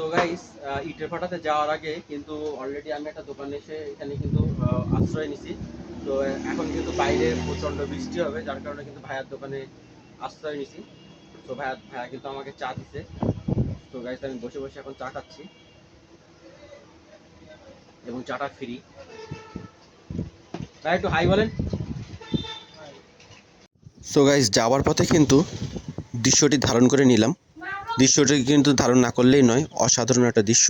So guys, ইটের ভাটাতে যাওয়ার আগে কিন্তু অলরেডি আমি একটা দোকানে এসে এখানে কিন্তু আশ্রয় নিছি। তো এখন কিন্তু বাইরে প্রচণ্ড বৃষ্টি হবে, যার কারণে কিন্তু ভাইয়ার দোকানে আশ্রয় নিছি। তো ভাইয়া কিন্তু আমাকে চা দিছে। তো গাইস, আমি বসে বসে এখন চা খাচ্ছি এবং চাটা ফ্রি। ভাই একটু হাই বলেন। সো গাইস, যাওয়ার পথে কিন্তু দৃশ্যটি ধারণ করে নিলাম। দৃশ্যটি কিন্তু ধারণ না করলেই নয়, অসাধারণ একটা দৃশ্য।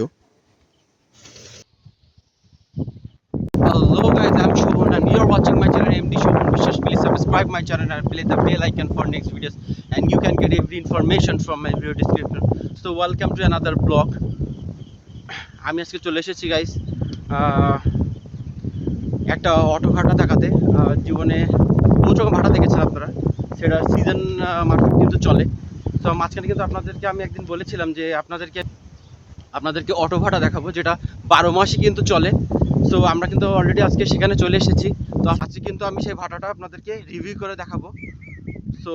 Hello guys, I'm Shobhan and you're watching my channel MD Shobhan Vishwas. Please subscribe my channel and play the bell icon for next videos, and you can get every information from my video description. So welcome to another vlog. আমি আজকে চলে এসেছি guys একটা auto ভাড়া দেখাতে। জীবনে বহু রকম ভাড়া দেখেছেন আপনারা, সেটা সিজন মারফত কিন্তু চলে। তো মাঝখানে কিন্তু আপনাদেরকে আমি একদিন বলেছিলাম যে আপনাদেরকে অটো ভাড়া দেখাবো, যেটা 12 মাসই কিন্তু চলে। সো আমরা কিন্তু অলরেডি আজকে সেখানে চলে এসেছি। তো আজকে কিন্তু আমি সেই ভাড়াটা আপনাদেরকে রিভিউ করে দেখাবো। সো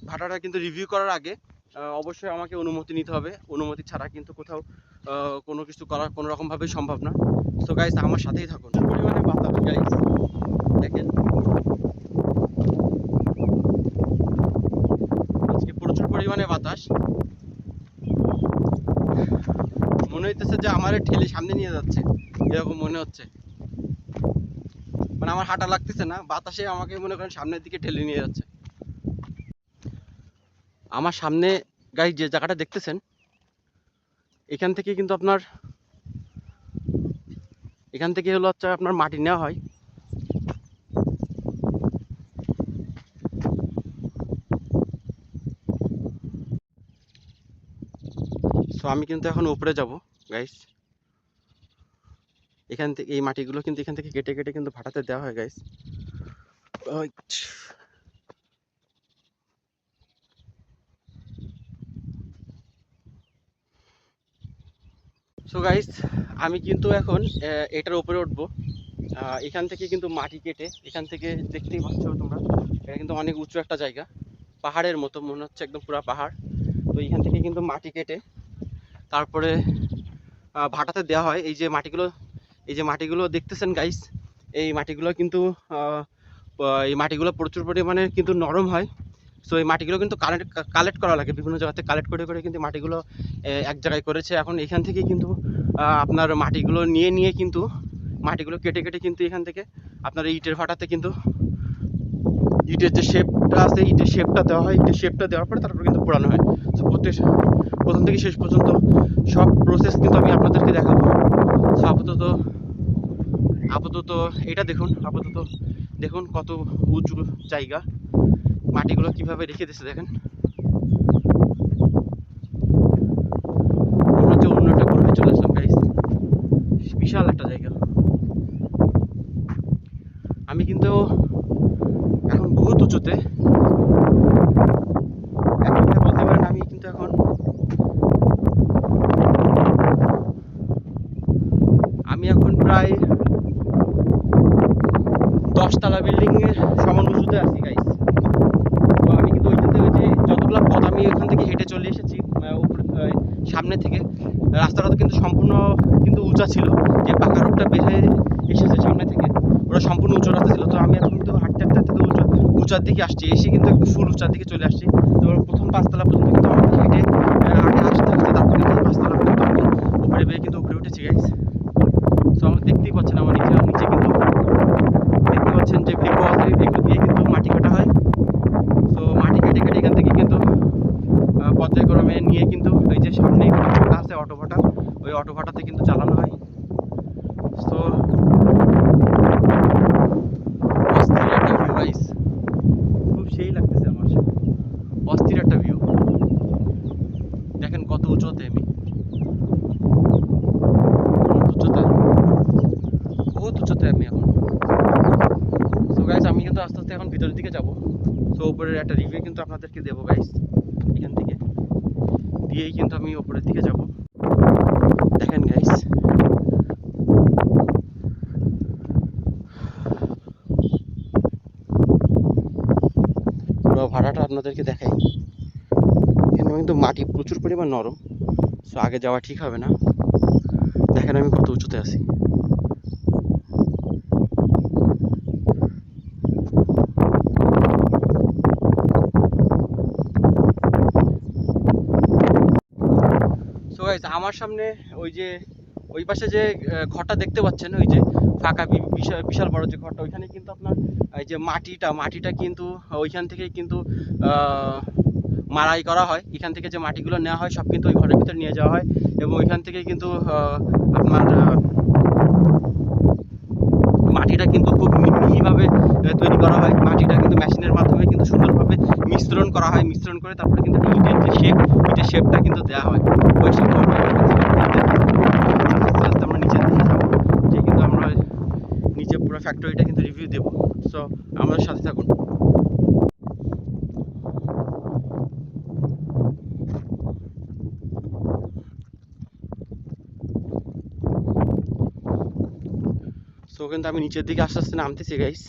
ভাড়াটা কিন্তু রিভিউ করার আগে অবশ্যই আমাকে অনুমতি নিতে হবে। অনুমতি ছাড়া কিন্তু কোথাও কোনো কিছু করা কোনো রকমভাবেই সম্ভব না। সো গাইস, আমার সাথেই থাকুন। পরিমাণে বাতাস গাইস, দেখেন আজকে প্রচুর পরিমাণে বাতাস। মনে হইতেছে যে আমার ঠেলে সামনে নিয়ে যাচ্ছে, এরকম মনে হচ্ছে। মানে আমার হাঁটা লাগতেছে না, বাতাসে আমাকে মনে করেন সামনের দিকে ঠেলে নিয়ে যাচ্ছে। আমার সামনে গাইস যে জায়গাটা দেখতেছেন, এখান থেকে কিন্তু এখান থেকে হলো হচ্ছে আপনার মাটি নেওয়া হয়। সো আমি কিন্তু এখন উপরে যাব গাইস। এখান থেকে এই মাটিগুলো কিন্তু এখান থেকে কেটে কেটে কিন্তু ভাটাতে দেওয়া হয় গাইস। সো গাইস, আমি কিন্তু এখন এটার উপরে উঠবো। এখান থেকে কিন্তু মাটি কেটে, এখান থেকে দেখতেই পাচ্ছ তোমরা, এটা কিন্তু অনেক উঁচু একটা জায়গা, পাহাড়ের মতো মনে হচ্ছে, একদম পুরো পাহাড়। তো এখান থেকে কিন্তু মাটি কেটে তারপরে ভাটাতে দেওয়া হয়। এই যে মাটিগুলো দেখতেছেন গাইস, এই মাটিগুলো কিন্তু এই মাটিগুলো প্রচুর পরিমাণে কিন্তু নরম হয়। সো এই মাটিগুলো কিন্তু কালেক্ট করা লাগে, বিভিন্ন জায়গাতে কালেক্ট করে করে কিন্তু মাটিগুলো এক জায়গায় করেছে। এখন এখান থেকে কিন্তু আপনার মাটিগুলো নিয়ে নিয়ে কিন্তু মাটিগুলো কেটে কেটে কিন্তু এখান থেকে আপনার ইটের ভাটাতে কিন্তু ইটের যে শেপটা আছে, ইটের শেপটা দেওয়া হয়। ইটের শেপটা দেওয়ার পরে তারপর কিন্তু পোড়ানো হয়। সো প্রথম থেকে শেষ পর্যন্ত সব প্রসেস কিন্তু আমি আপনাদেরকে দেখাবো। সো আপাতত এটা দেখুন, দেখুন কত উঁচু জায়গা, মাটিগুলো কিভাবে রেখে দিয়েছে দেখেন। মনে হচ্ছে অন্য একটা গ্রহে চলে আসলাম গাইস, বিশাল একটা জায়গা। আমি কিন্তু এখন বহুত উঁচুতে, এক কথায় বলতে পারেন আমি কিন্তু এখন প্রায় 10 তলা বিল্ডিং এর সমান উঁচুতে আছি গাইস। তো আমি কিন্তু ওইখান থেকে যে যতগুলো পথ আমি ওইখান থেকে হেঁটে চলে এসেছি সামনে থেকে, রাস্তাটা তো কিন্তু সম্পূর্ণ কিন্তু উঁচা ছিল। যে পাকা রোডটা বেরিয়ে এসেছে সামনে থেকে, ওটা সম্পূর্ণ উঁচু রাস্তা ছিল। তো আমি এখন কিন্তু হাঁটতে হাঁটতে উঁচার দিকে আসছি, এসে কিন্তু একটু ফুল উঁচার দিকে চলে আসছি। তো প্রথম 5 তলা পর্যন্ত কিন্তু আমাকে হেঁটে আগে আসতে হচ্ছে, তারপরে কিন্তু 5 তলা পর্যন্ত আমি উপরে বেয়ে কিন্তু উপরে উঠেছি গাইস। তো আমার দেখতেই পাচ্ছেন, আমার নিচে কিন্তু দেখতে পাচ্ছেন যে ভিকো আছে, ভিকো দিয়ে কিন্তু মাটি কাটা হয়। তো মাটি কেটে কেটে এখান থেকে কিন্তু পর্যায়ক্রমে নিয়ে কিন্তু ওই যে সামনেই ভাটা আছে, অটো ভাটা, ওই অটো ভাটাতে কিন্তু চালানো হয়। তো অস্থির একটা ভিউ গাইস, খুব সেই লাগতেছে আমার, অস্থির একটা ভিউ। দেখেন কত উঁচুতে আমি, বহুত উঁচুতে আমি এখন। সো গাইস, আমি কিন্তু আস্তে আস্তে এখন ভিতরের দিকে যাব। সো উপরের একটা রিভিউ কিন্তু আপনাদেরকে দেবো গাইস। এখান থেকে দিয়েই কিন্তু আমি উপরের দিকে যাব। দেখেন গাইস, পুরো ভাড়াটা আপনাদেরকে দেখাই। এখানে কিন্তু মাটি প্রচুর পরিমাণ নরম। সো আগে যাওয়া ঠিক হবে না। দেখেন আমি কত উঁচুতে আছি। সো গাইস, আমার সামনে ওই যে ওই পাশে যে ঘরটা দেখতে পাচ্ছেন, ওই যে ফাঁকা বিশাল বিশাল বড় যে ঘরটা, ওইখানে কিন্তু আপনার এই যে মাটিটা কিন্তু ওইখান থেকে কিন্তু মাড়াই করা হয়। এখান থেকে যে মাটিগুলো নেওয়া হয় সব কিন্তু ওই ঘরের ভিতরে নিয়ে যাওয়া হয়, এবং ওইখান থেকে কিন্তু আপনার মাটিটা কিন্তু খুব মিহিভাবে তৈরি করা হয়। মাটিটা কিন্তু মেশিনের মাধ্যমে কিন্তু সুন্দরভাবে মিশ্রণ করা হয়। মিশ্রণ করে তারপরে কিন্তু ইটের যে ইটের শেপটা কিন্তু দেওয়া হয়। ওই শেপটা আস্তে আস্তে আমরা নিচের দিকে যাবো, যে কিন্তু আমরা নিচে পুরো ফ্যাক্টরিটা কিন্তু রিভিউ দেবো। সো আমাদের সাথে থাকুন। সো কিন্তু আমি নিচের দিকে আস্তে আস্তে নামতেছি গাইস।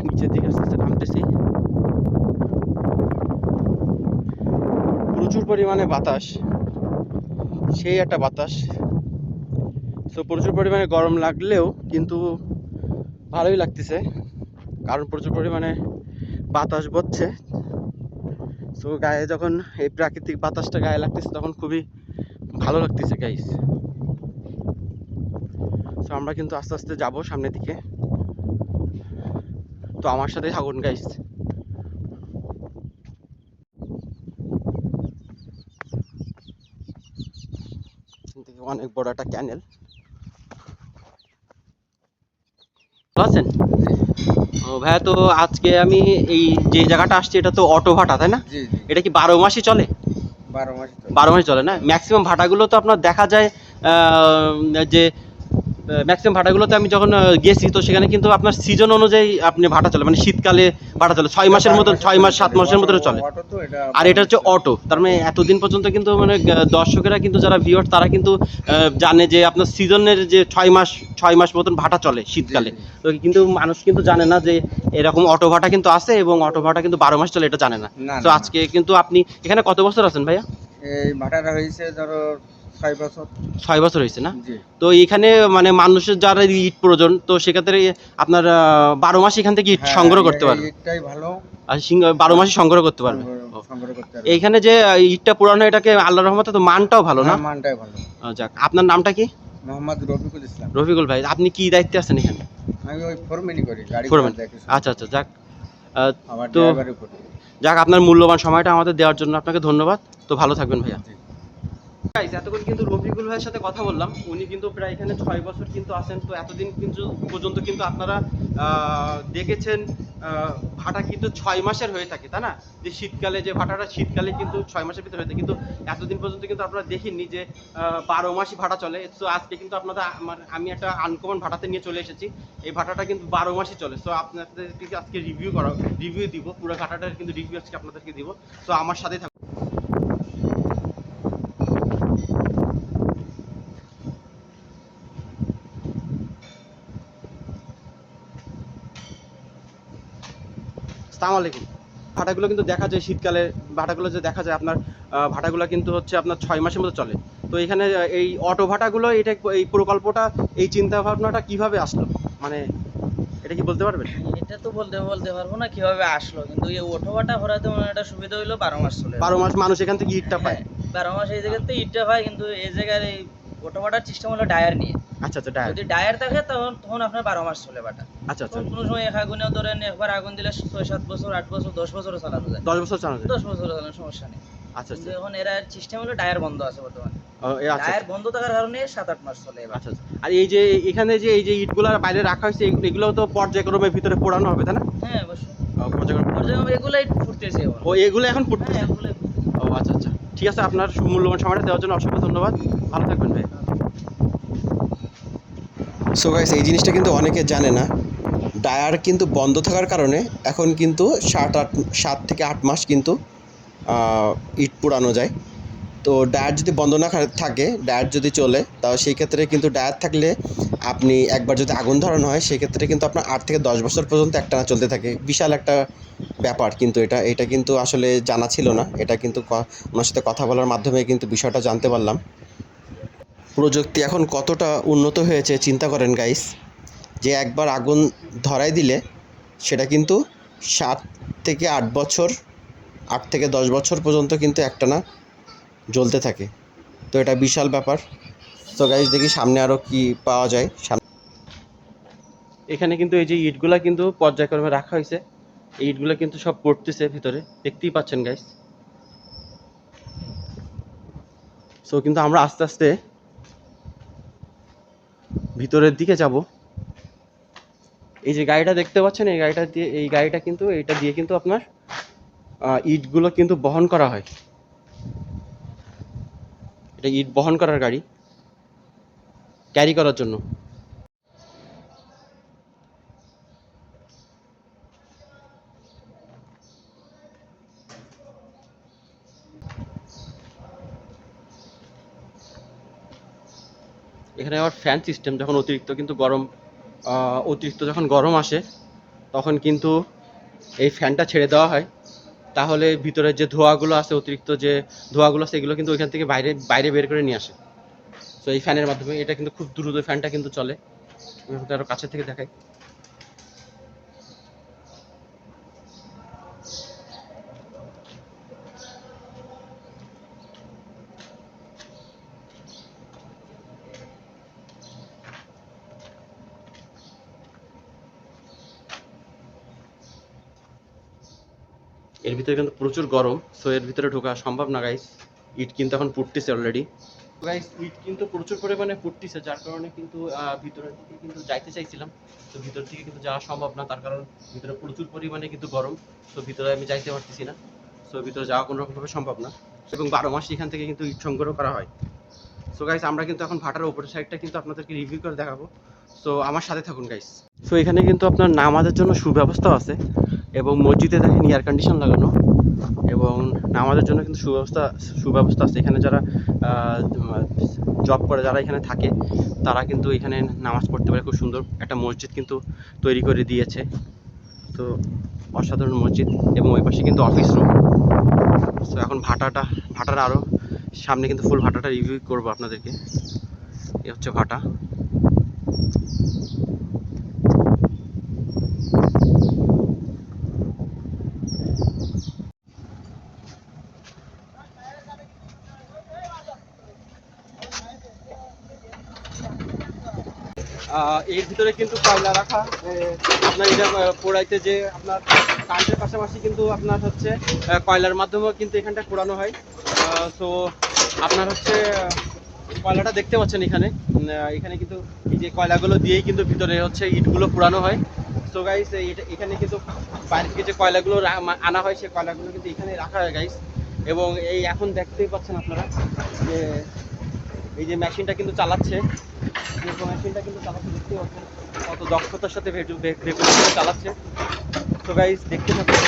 নিচের দিকে আস্তে আস্তে নামতেছি। প্রচুর পরিমাণে বাতাস, সেই একটা বাতাস। সো প্রচুর পরিমাণে গরম লাগলেও কিন্তু ভালোই লাগতেছে, কারণ প্রচুর পরিমাণে বাতাস বচ্ছে। সো গায়ে যখন এই প্রাকৃতিক বাতাসটা গায়ে লাগতেছে তখন খুবই ভালো লাগতেছে গাইস। সো আমরা কিন্তু আস্তে আস্তে যাবো সামনের দিকে, তো আমার সাথে থাকুন গাইস। অনেক বড় একটা ক্যানেল। ভালো আছেন? ও ভাইয়া, তো আজকে আমি এই যে জায়গাটা আসছি এটা তো অটো ভাটা, তাই না? জি জি, এটা কি 12 মাসই চলে? 12 মাস চলে। 12 মাস চলে না? ম্যাক্সিমাম ভাটাগুলো তো আপনার দেখা যায় যে ম্যাক্সিমাম ভাটাগুলোতে আমি যখন গেছি, তো সেখানে কিন্তু আপনার সিজন অনুযায়ী আপনি ভাটা চলে, মানে শীতকালে ভাটা চলে 6 মাসের মতো, 6 মাস 7 মাসের মতো চলে। অটো তো এটা আর এটা হচ্ছে অটো, তার মানে এতদিন পর্যন্ত কিন্তু মানে দর্শকেরা কিন্তু যারা ভিউয়ার তারা কিন্তু জানে যে আপনার সিজনের যে 6 মাস মতন ভাটা চলে শীতকালে। জি, জি। তো কিন্তু মানুষ কিন্তু জানে না যে এরকম অটো ভাটা কিন্তু আছে, এবং অটো ভাটা কিন্তু 12 মাস চলে, এটা জানে না। না, তো না, আজকে কিন্তু আপনি এখানে কত বছর আছেন ভাইয়া? এই ভাটাটা হয়েছে ধরো 6 বছর। 6 বছর হয়েছে না? জি, তো এখানে মানে মানুষের যারা ইট প্রয়োজন, তো সেক্ষেত্রে আপনার 12 মাস এখান থেকে ইট হ্যাঁ, সংগ্রহ করতে পারবে, এইটাই ভালো। আর 12 মাসই সংগ্রহ করতে পারবে। ও, সংগ্রহ করতে পারবে। এইখানে যে ইটটা পুরানো, এটাকে আল্লাহর রহমতে তো মানটাও ভালো না? হ্যাঁ, মানটাই ভালো। যাক, আপনার নামটা কি? মোহাম্মদ রফিকুল ইসলাম। রফিকুল ভাই, আপনি কি দায়িত্বে আছেন এখানে? আমি ওই ফোরম্যানই করি, গাড়ি ফোরম্যান। ঘোড়া দেখি। আচ্ছা আচ্ছা, যাক। আমার তো ড্রাইভারের উপর। যাক, আপনার মূল্যবান সময়টা আমাদের দেওয়ার জন্য আপনাকে ধন্যবাদ। তো ভালো থাকবেন ভাইয়া। জি। গাইস, এতক্ষণ কিন্তু রফিকুল ভাইয়ের সাথে কথা বললাম। উনি কিন্তু প্রায় এখানে 6 বছর কিন্তু আছেন। তো এতদিন কিন্তু পর্যন্ত কিন্তু আপনারা দেখেছেন ভাটা কিন্তু 6 মাসের হয়ে থাকে, তাই না? যে শীতকালে যে ভাটাটা শীতকালে কিন্তু 6 মাসের ভিতরে হয়ে থাকে, কিন্তু এতদিন পর্যন্ত কিন্তু আপনারা দেখিনি যে 12 মাসই ভাটা চলে। তো আজকে কিন্তু আপনাদের আমি একটা আনকমন ভাটাতে নিয়ে চলে এসেছি। এই ভাটাটা কিন্তু 12 মাসই চলে। সো আপনাদেরকে আজকে রিভিউ দিব, পুরো ভাটাটার কিন্তু রিভিউ আজকে আপনাদেরকে দিব। তো আমার সাথে থাকুন। আসসালামু আলাইকুম। ভাটাগুলো কিন্তু দেখা যায় শীতকালে, ভাটাগুলো যে দেখা যায় আপনার ভাটাগুলো কিন্তু হচ্ছে আপনার 6 মাসের মতো চলে। তো এখানে এই অটো ভাটাগুলো, এটা এই প্রকল্পটা, এই চিন্তা ভাবনাটা কিভাবে আসলো, মানে এটা কি বলতে পারবেন? এটা তো বলতে পারবো না কিভাবে আসলো, কিন্তু এই ওঠোভাটা ভরাতে মনে হয় একটা সুবিধা হইলো 12 মাস চলে। 12 মাস মানুষ এখান থেকে ইটটা পায়। হ্যাঁ, 12 মাস এই জায়গাতে ইটটা হয়, কিন্তু এই জায়গার এই ওঠোভাটার সিস্টেম হলো ডায়ার নিয়ে। আচ্ছা আচ্ছা, ডায়ার। যদি ডায়ার থাকে তখন আপনার 12 মাস চলে ভাটা। আচ্ছা আচ্ছা, তখন কোনো সময় এক আগুনেও ধরেন একবার আগুন দিলে 6-7 বছর 8 বছর 10 বছরও চালানো যায়। 10 বছর চালানো যায়। 10 বছর চালানো সমস্যা নেই। আচ্ছা কিন্তু আচ্ছা। এখন এরা সিস্টেম হলো ডায়ার বন্ধ আছে বর্তমানে। আচ্ছা ডায়ার আচ্ছা। বন্ধ থাকার কারণে 7-8 মাস চলে এবার। আচ্ছা আচ্ছা। আর এই যে এখানে যে এই যে ইটগুলো বাইরে রাখা হয়েছে, এগুলো তো পর্যায়ক্রমে ভিতরে পোড়ানো হবে, তাই না? হ্যাঁ, অবশ্যই। পর্যায়ক্রমে। পর্যায়ক্রমে এগুলাই ফুটতেছে এখন। ও, এগুলো এখন হ্যাঁ, ফুটতেছে? এগুলাই ফুটতেছে। ও আচ্ছা আচ্ছা, ঠিক আছে। আপনার মূল্যবান সময়টা দেওয়ার জন্য অসংখ্য ধন্যবাদ। ভালো থাকবেন ভাই। সো গাইস, এই জিনিসটা কিন্তু অনেকে জানে না। ডায়ার কিন্তু বন্ধ থাকার কারণে এখন কিন্তু 7 থেকে 8 মাস কিন্তু ইট পোড়ানো যায়। তো ডায়েট যদি বন্ধ না থাকে, ডায়েট যদি চলে, তাহলে সেই ক্ষেত্রে কিন্তু ডায়েট থাকলে আপনি একবার যদি আগুন ধরানো হয় সেক্ষেত্রে কিন্তু আপনার 8 থেকে 10 বছর পর্যন্ত একটানা চলতে থাকে। বিশাল একটা ব্যাপার কিন্তু এটা কিন্তু আসলে জানা ছিল না। এটা কিন্তু ওনার সাথে কথা বলার মাধ্যমে কিন্তু বিষয়টা জানতে পারলাম। প্রযুক্তি এখন কতটা উন্নত হয়েছে চিন্তা করেন গাইস, যে একবার আগুন ধরাই দিলে সেটা কিন্তু 7 থেকে 8 বছর, 8 থেকে 10 বছর পর্যন্ত কিন্তু একটানা জ্বলতে থাকে। তো এটা বিশাল ব্যাপার। তো গাইস দেখি সামনে আরও কি পাওয়া যায়। এখানে কিন্তু এই যে ইটগুলা কিন্তু পর্যায়ক্রমে রাখা হয়েছে, এই ইটগুলো কিন্তু সব পড়তেছে ভিতরে, দেখতেই পাচ্ছেন গাইস। সো কিন্তু আমরা আস্তে আস্তে ভিতরের দিকে যাব। এই যে গাড়িটা দেখতে পাচ্ছেন, এই গাড়িটা কিন্তু এটা দিয়ে কিন্তু আপনার ইটগুলো কিন্তু বহন করা হয়। এটা ইট বহন করার গাড়ি, ক্যারি করার জন্য। এখানে আবার ফ্যান সিস্টেম, যখন অতিরিক্ত যখন গরম আসে তখন কিন্তু এই ফ্যানটা ছেড়ে দেওয়া হয়, তাহলে ভিতরের যে ধোঁয়াগুলো আছে, অতিরিক্ত যে ধোঁয়াগুলো আছে, এগুলো কিন্তু ওইখান থেকে বাইরে বাইরে বের করে নিয়ে আসে। তো এই ফ্যানের মাধ্যমে এটা কিন্তু খুব দ্রুত ফ্যানটা কিন্তু চলে। আমি আরো কাছে থেকে দেখাই। এর ভিতরে কিন্তু প্রচুর গরম, সো এর ভিতরে ঢোকা সম্ভব না গাইস। ইট কিন্তু এখন পুড়তেছে অলরেডি। গাইস ইট কিন্তু প্রচুর পরিমাণে ফুটতেছে, যার কারণে কিন্তু ভিতরের দিকে কিন্তু যাইতে চাইছিলাম, তো ভিতর থেকে কিন্তু যাওয়া সম্ভব না, তার কারণ ভিতরে প্রচুর পরিমাণে কিন্তু গরম। তো ভিতরে আমি যাইতে পারতেছি না, সো ভিতরে যাওয়া কোনো রকমভাবে সম্ভব না। এবং 12 মাস এখান থেকে কিন্তু ইট সংগ্রহ করা হয়। সো গাইস আমরা কিন্তু এখন ভাটার উপরের সাইডটা কিন্তু আপনাদেরকে রিভিউ করে দেখাবো। সো আমার সাথে থাকুন গাইস। সো এখানে কিন্তু আপনার নামাজের জন্য সুব্যবস্থা আছে, এবং মসজিদে দেখেন এয়ার কন্ডিশন লাগানো, এবং নামাজের জন্য কিন্তু সুব্যবস্থা আছে। এখানে যারা জব করে, যারা এখানে থাকে, তারা কিন্তু এখানে নামাজ পড়তে পারে। খুব সুন্দর একটা মসজিদ কিন্তু তৈরি করে দিয়েছে, তো অসাধারণ মসজিদ। এবং ওই পাশে কিন্তু অফিস রুম। তো এখন ভাটার আরও সামনে কিন্তু ফুল ভাটাটা রিভিউ করবো আপনাদেরকে। এ হচ্ছে ভাটা। এর ভিতরে কিন্তু কয়লা রাখা, আপনার এটা পোড়াইতে যে আপনার কারেন্টের পাশাপাশি কিন্তু আপনার হচ্ছে কয়লার মাধ্যমেও কিন্তু এখানটা পোড়ানো হয়। তো আপনার হচ্ছে কয়লাটা দেখতে পাচ্ছেন এখানে, এখানে কিন্তু এই যে কয়লাগুলো দিয়েই কিন্তু ভিতরে হচ্ছে ইটগুলো পোড়ানো হয়। সো গাইস এখানে কিন্তু বাইরে থেকে যে কয়লাগুলো আনা হয়, সেই কয়লাগুলো কিন্তু এখানে রাখা হয় গাইস। এবং এই এখন দেখতেই পাচ্ছেন আপনারা যে এই যে মেশিনটা কিন্তু চালাচ্ছে, মেশিনটা কিন্তু চালাচ্ছে, দেখতে পাচ্ছেন কত দক্ষতার সাথে ভেকুলাম চালাচ্ছে। তো গাইস দেখতে পাচ্ছেন।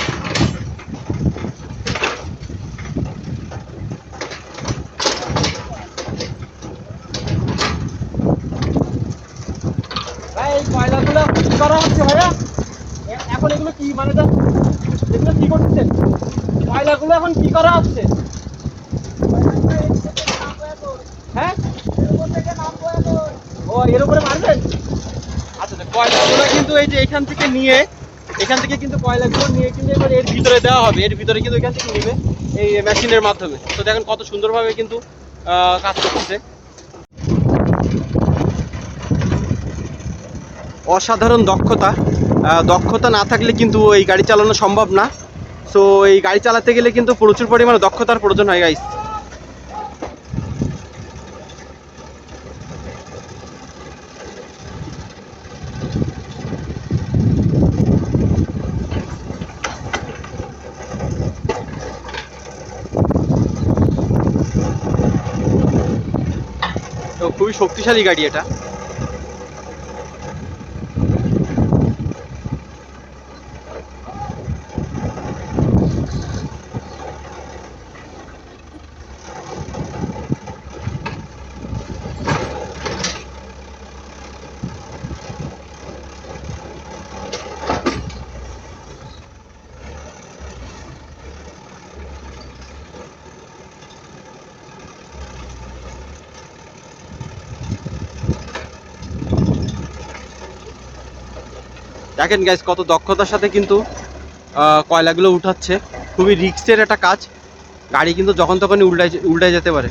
ভাই এই কয়লাগুলো কি করা হচ্ছে ভাইয়া? এখন এগুলো কি মানে এগুলো কি করতেছেন? কয়লাগুলো এখন কি করা হচ্ছে? হ্যাঁ, ও এর উপরে মারবেন? আচ্ছা, কয়লাগুলো কিন্তু এই যে এখান থেকে কিন্তু কয়লাগুলো নিয়ে কিন্তু এবার এর ভিতরে দেওয়া হবে। এর ভিতরে কিন্তু এখান থেকে নেবে এই মেশিনের মাধ্যমে। তো দেখেন কত সুন্দরভাবে কিন্তু কাজ করতেছে। অসাধারণ দক্ষতা না থাকলে কিন্তু এই গাড়ি চালানো সম্ভব না। সো এই গাড়ি চালাতে গেলে কিন্তু প্রচুর পরিমাণে দক্ষতার প্রয়োজন হয় গাইস। তো খুবই শক্তিশালী গাড়ি এটা। দেখেন গাইস কত দক্ষতার সাথে কিন্তু কয়লাগুলো উঠাচ্ছে। খুবই রিস্কের একটা কাজ, গাড়ি কিন্তু যখন তখনই উল্টায় যেতে পারে।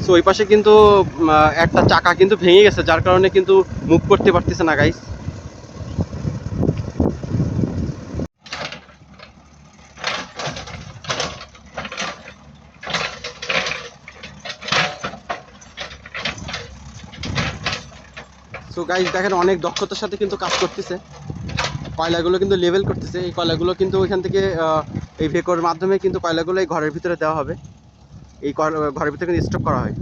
সো ওই পাশে কিন্তু একটা চাকা কিন্তু ভেঙে গেছে, যার কারণে কিন্তু মুভ করতে পারতেছে না গাইস। সো গাইস দেখেন অনেক দক্ষতার সাথে কিন্তু কাজ করতেছে, কয়লাগুলো কিন্তু লেভেল করতেছে। এই কয়লাগুলো কিন্তু ওইখান থেকে এই ভেকোর মাধ্যমে কিন্তু কয়লাগুলো এই ঘরের ভিতরে দেওয়া হবে, এই ঘরের ভিতরে কিন্তু স্টক করা হয়।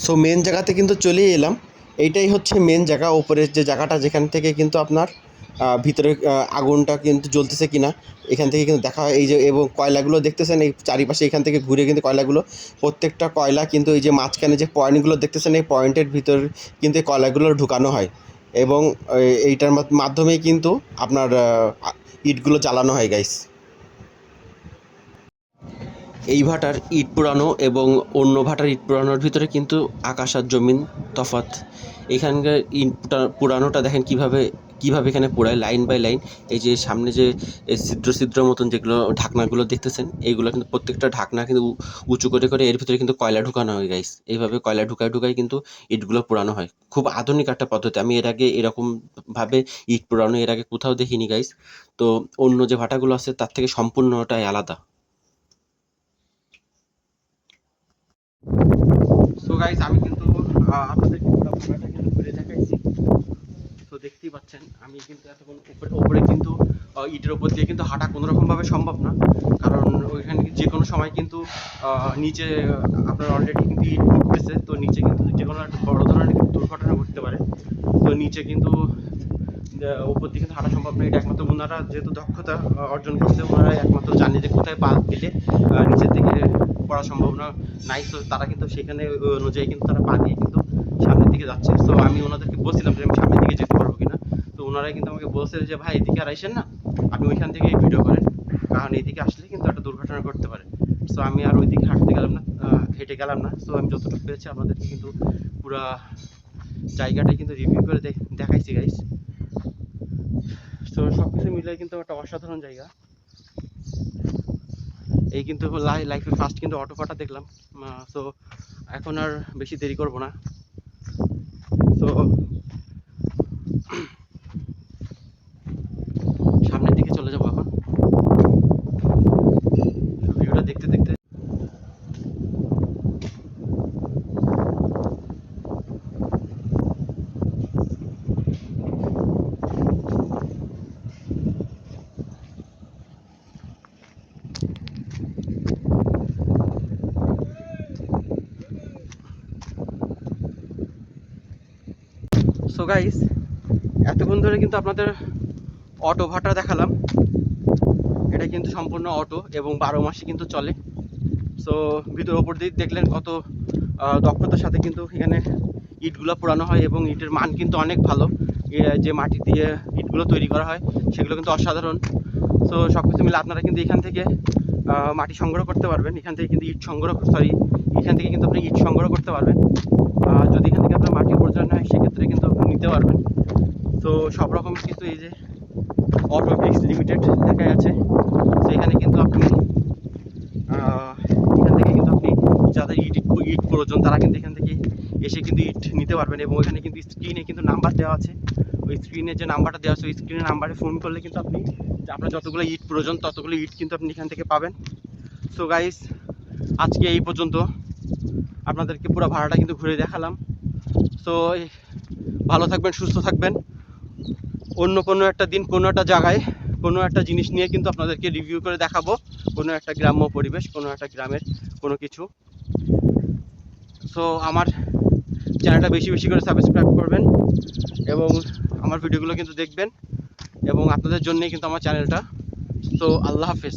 সো মেন জায়গাতে কিন্তু চলে এলাম। এইটাই হচ্ছে মেন জায়গা, উপরের যে জায়গাটা যেখান থেকে কিন্তু আপনার ভিতরে আগুনটা কিন্তু জ্বলতেছে কিনা এখান থেকে কিন্তু দেখা হয়। এই যে এবং কয়লাগুলো দেখতেছেন এই চারিপাশে, এখান থেকে ঘুরে কিন্তু কয়লাগুলো, প্রত্যেকটা কয়লা কিন্তু এই যে মাঝখানে যে পয়েন্টগুলো দেখতেছেন এই পয়েন্টের ভিতর কিন্তু এই কয়লাগুলো ঢুকানো হয়, এবং এইটার মাধ্যমেই কিন্তু আপনার ইটগুলো জ্বালানো হয় গাইস। এই ভাটার ইট পোড়ানো এবং অন্য ভাটার ইট পোড়ানোর ভিতরে কিন্তু আকাশ আর জমিন তফাৎ। এখানকার ইট পোড়ানোটা দেখেন কীভাবে এখানে পোড়ায় লাইন বাই লাইন। এই যে সামনে যে ছিদ্র মতন যেগুলো ঢাকনাগুলো দেখতেছেন, এইগুলো কিন্তু প্রত্যেকটা ঢাকনা কিন্তু উঁচু করে এর ভিতরে কিন্তু কয়লা ঢুকানো হয় গাইস। এইভাবে কয়লা ঢুকায় কিন্তু ইটগুলো পোড়ানো হয়। খুব আধুনিক একটা পদ্ধতি, আমি এর আগে এরকমভাবে ইট পোড়ানো এর আগে কোথাও দেখিনি গাইস। তো অন্য যে ভাটাগুলো আছে তার থেকে সম্পূর্ণটাই আলাদা। সো গাইস আমি কিন্তু আপনাদের পুরো ভাড়াটা কিন্তু ঘুরে দেখাইছি। তো দেখতেই পাচ্ছেন আমি কিন্তু এতক্ষণ উপরে কিন্তু ইটের উপর দিয়ে কিন্তু হাঁটা কোনো রকমভাবে সম্ভব না, কারণ ওইখানে যে কোনো সময় কিন্তু নিচে আপনার অলরেডি কিন্তু ইট উঠতেছে। তো নিচে কিন্তু যে কোনো একটা বড় ধরনের কিন্তু দুর্ঘটনা ঘটতে পারে। তো নিচে কিন্তু উপর দিকে কিন্তু হাঁটা সম্ভব নয়। এটা একমাত্র ওনারা যেহেতু দক্ষতা অর্জন করছে, ওনারা একমাত্র জানে যে কোথায় পা দিলে নিচের দিকে পড়ার সম্ভাবনা নাই। তো তারা কিন্তু সেখানে ওই অনুযায়ী কিন্তু তারা পা দিয়ে কিন্তু সামনের দিকে যাচ্ছে। তো আমি ওনাদেরকে বলছিলাম যে আমি সামনের দিকে যেতে পারবো কিনা, তো ওনারাই কিন্তু আমাকে বলছে যে ভাই এদিকে আর আইসেন না, আপনি ওইখান থেকে ভিডিও করেন, কারণ এইদিকে আসলে কিন্তু একটা দুর্ঘটনা ঘটতে পারে। সো আমি আর ওইদিকে হেঁটে গেলাম না। সো আমি যতটুকু পেরেছি আপনাদেরকে কিন্তু পুরা জায়গাটাই কিন্তু রিভিউ করে দেখাইছি গাইস। তো সব কিছু মিলে কিন্তু একটা অসাধারণ জায়গা। এই কিন্তু লাইফে ফার্স্ট কিন্তু অটো ভাটা দেখলাম। সো এখন আর বেশি দেরি করব না। সো সামনের দিকে চলে যাবো এখন ভিউটা দেখতে দেখতে। সো গাইস এতক্ষণ ধরে কিন্তু আপনাদের অটো ভাটা দেখালাম। এটা কিন্তু সম্পূর্ণ অটো এবং 12 মাসই কিন্তু চলে। সো ভিতর ওপর দিক দেখলেন কত দক্ষতার সাথে কিন্তু এখানে ইটগুলো পোড়ানো হয় এবং ইটের মান কিন্তু অনেক ভালো। যে মাটি দিয়ে ইট ইটগুলো তৈরি করা হয় সেগুলো কিন্তু অসাধারণ। সো সব কিছু মিলে আপনারা কিন্তু এখান থেকে মাটি সংগ্রহ করতে পারবেন, এখান থেকে কিন্তু এখান থেকে কিন্তু আপনি ইট সংগ্রহ করতে পারবেন। যদি এখান থেকে আপনার মাটির প্রয়োজন হয় সেক্ষেত্রে কিন্তু আপনি নিতে পারবেন। তো সব রকম কিন্তু এই যে অটো ব্রিক্স লিমিটেড দেখা যাচ্ছে। তো এখানে কিন্তু আপনি এখান থেকে কিন্তু আপনি যাদের ইট প্রয়োজন তারা কিন্তু এখান থেকে এসে কিন্তু ইট নিতে পারবেন। এবং এখানে কিন্তু স্ক্রিনে কিন্তু নাম্বার দেওয়া আছে, ওই স্ক্রিনে যে নাম্বারটা দেওয়া আছে ওই স্ক্রিনের নাম্বারে ফোন করলে কিন্তু আপনি আপনার যতগুলো ইট প্রয়োজন ততগুলো ইট কিন্তু আপনি এখান থেকে পাবেন। সো গাইস, আজকে এই পর্যন্ত, আপনাদেরকে পুরো ভাড়াটা কিন্তু ঘুরে দেখালাম। সো ভালো থাকবেন, সুস্থ থাকবেন। অন্য কোনো একটা দিন কোনো একটা জায়গায় কোনো একটা জিনিস নিয়ে কিন্তু আপনাদেরকে রিভিউ করে দেখাবো, কোনো একটা গ্রাম্য পরিবেশ, কোনো একটা গ্রামের কোনো কিছু। সো আমার চ্যানেলটা বেশি বেশি করে সাবস্ক্রাইব করবেন এবং আমার ভিডিওগুলো কিন্তু দেখবেন, এবং আপনাদের জন্যই কিন্তু আমার চ্যানেলটা। সো আল্লাহ হাফেজ।